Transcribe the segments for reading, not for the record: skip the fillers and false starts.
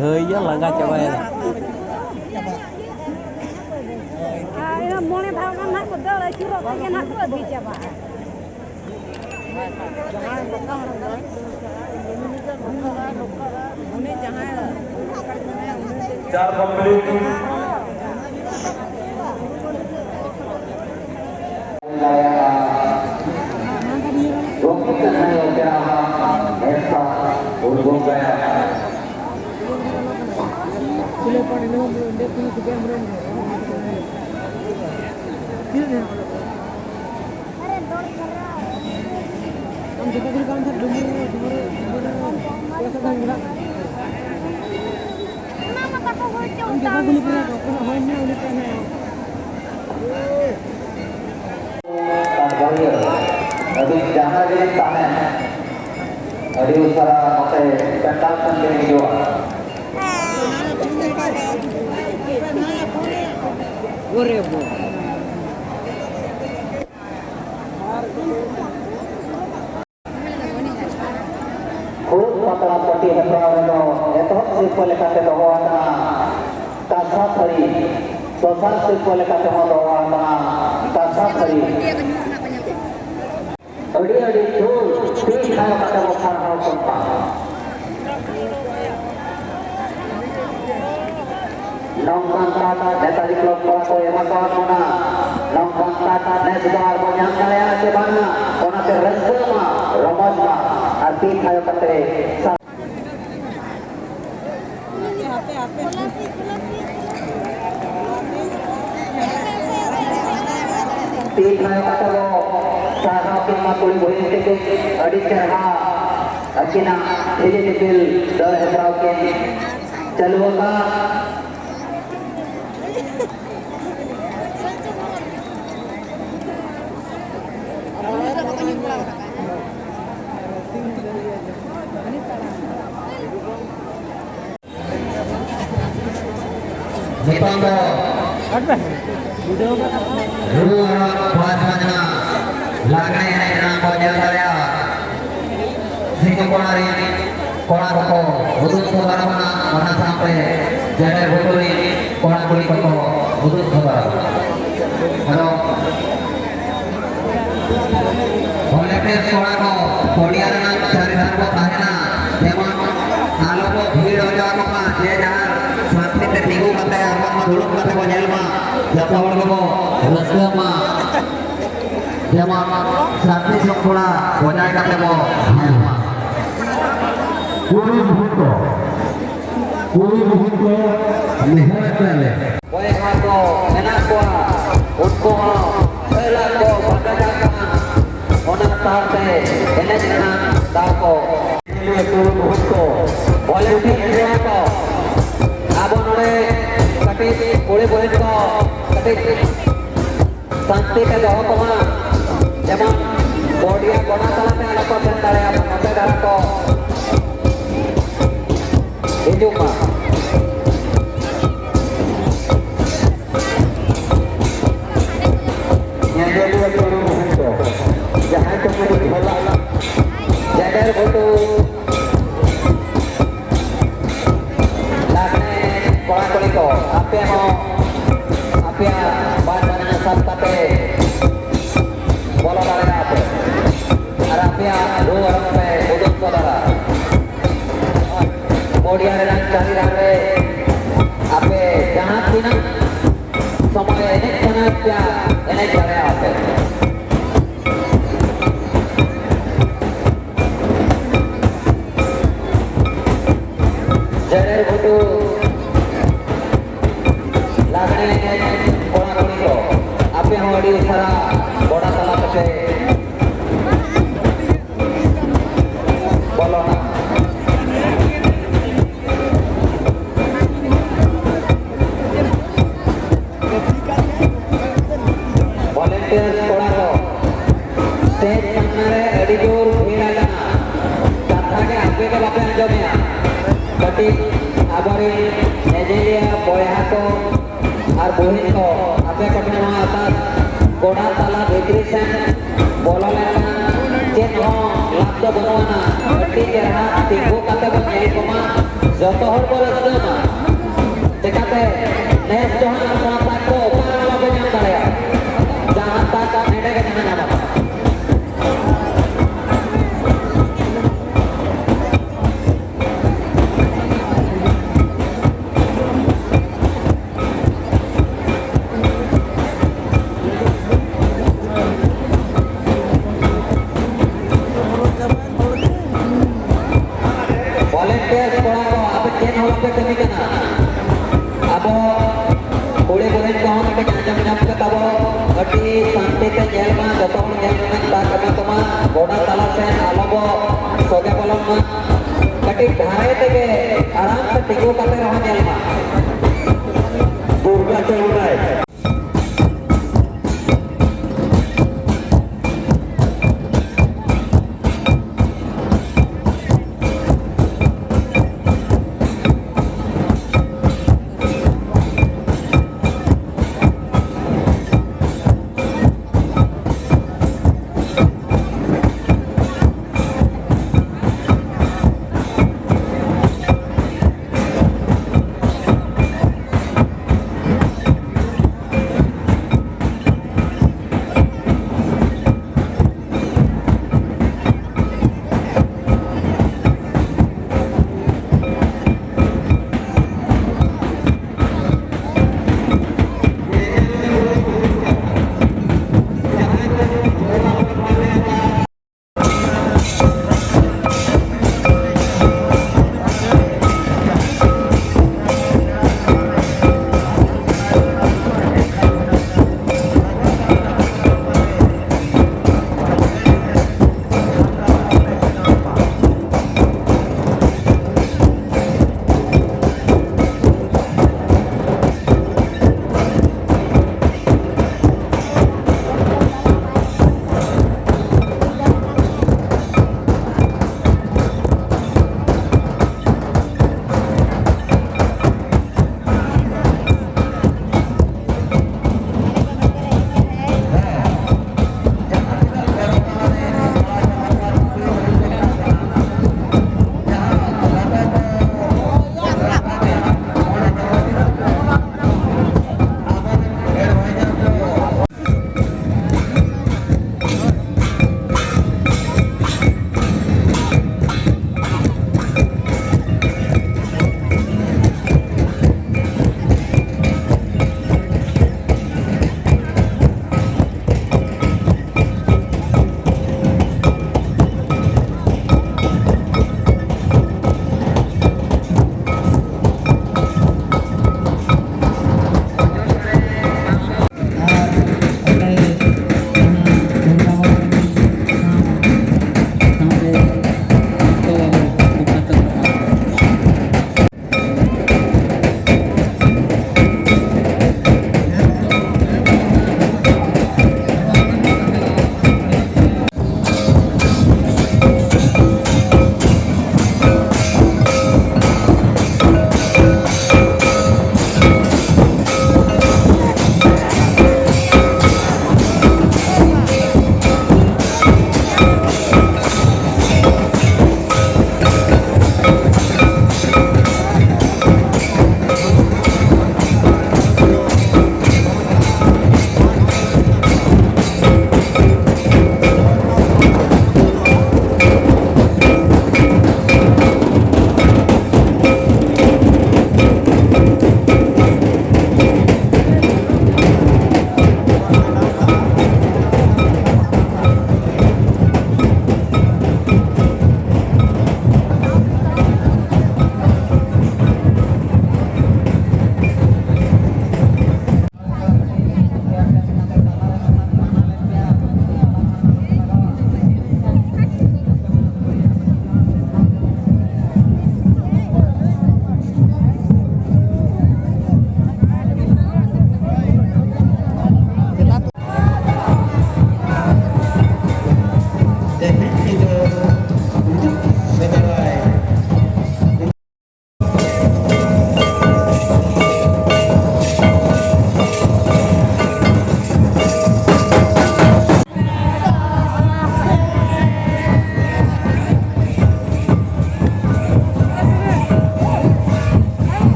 Gaya langga coba ya. Ini mulai bahkan nak betul, curug lagi nak pergi coba. Car complete. Adik jangan jadi tahan. Adik usaha pakai pental sendiri juga. Khusus masalah peti hebraw itu sipol kata doa kasafari, sosal sipol kata doa kasafari. Adi tu tik hai pada masa hal kompa. Nongkang kata data di kelompok atau yang kawan mana. Nongkang kata nesbar banyak kaya sebana. Ona terresma ramazma arti hai kata. Tik hai kata lo. Sarah pima kuli boleh tekuk adik cerha akina ini tekil dah hebrau ke caluka Jepanggo Ruang Puasana Lagai yang banyak saya Singapura ini Koran Koko Udut Saudara mana sampai Jadar Bukuri Koran Kuli Koko Udut Saudara Halo Oleh Pes Koran Koko Kodian Cari Harbo Tahena Memang Halo Kok Hiro Jawa Kok Dia Jahar Sampai tertinggu Kata Arwah Maduluk Kata Konyelma Jatuh Awal Koko Resema Jemaah santri sekolah bocah kate mo kuri buhito lihat lele boy hako enak ko unko ela ko bagajakan onak tarte ene jana dako ini kuri buhito boleh di India ko abon ore kate kuri buhito kate santri ke doa ko Jemaah Bodia Bona Salah में अलग पर चलता है अपन मध्य धारा को हिंदू माँ yang dulu turun itu jangan kemudian bola jadar boto lakne kola koliko apa bahan sate bola lari apa Arabia 2 orang pe udut saudara Bodia dan cari rame apa jahat pina semua ini sangat ini cara apa jadi begitu lagi kono kono apa yang mau diusaha bola salah ke bola volunteer kono stage सामने एडिटोर भीड़ कथा के आगे के बातें अंजोमिया बटी आबरी नेजेलिया बोया को और बोहिन को आपे कटने वहाँ आता गोड़ा ताला बेकरी से बोला लेना चेत हो लाभ तो बनवाना बटी के रहा तिगो काते बन यही कमा joto hor ko rasna dekate nes johan mata ko kana ba nyam darea jahan tak nede ke nyam nyam volunteers kola ko abe ken hol pe kami kana abo kule kule ko hon ke nyam nyam ke tabo ati sante te jel ma joto hon nyam nyam ta kami toma goda tala se alobo soge bolon ma kati dhare te ke aram se tigo kate roh jel ma durga chulai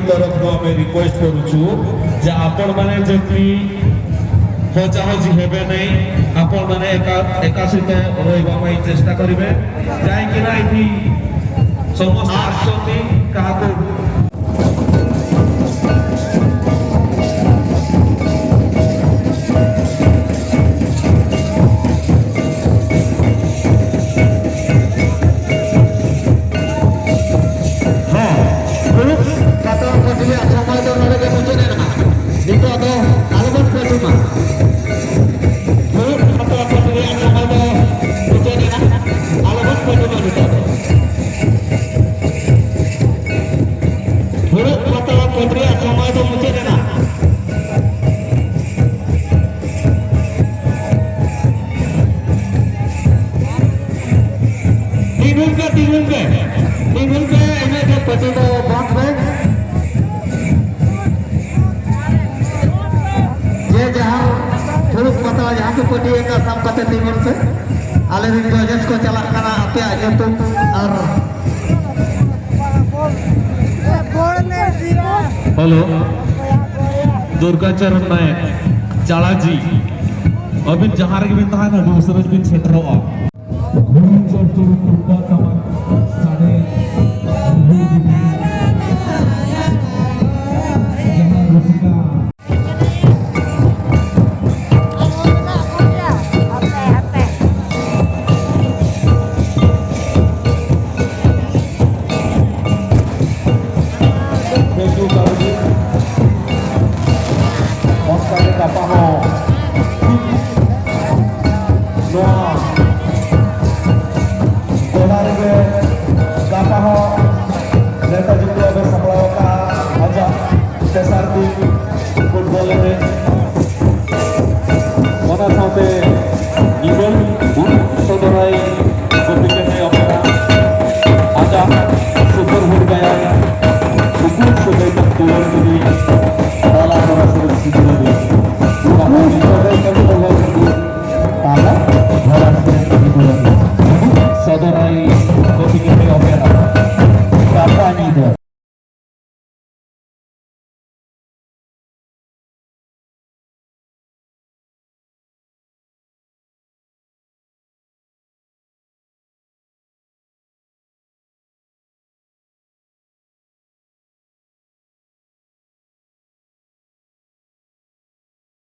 तरफ आम request करुचु जे आपण माने जति हजाहजी हेबे नहीं आपण माने एका सहित रहिबा पई चेष्टा करिवे जाय कि ना इथि समस्त आसती काको को चलाक करना आपे आजे तो और हेलो दुर्गाचरण नायक चाला जी अभी जहां रे बिन तहा ना दूसरे बिन क्षेत्र आ घूम चल तो कुंडा तमा साडे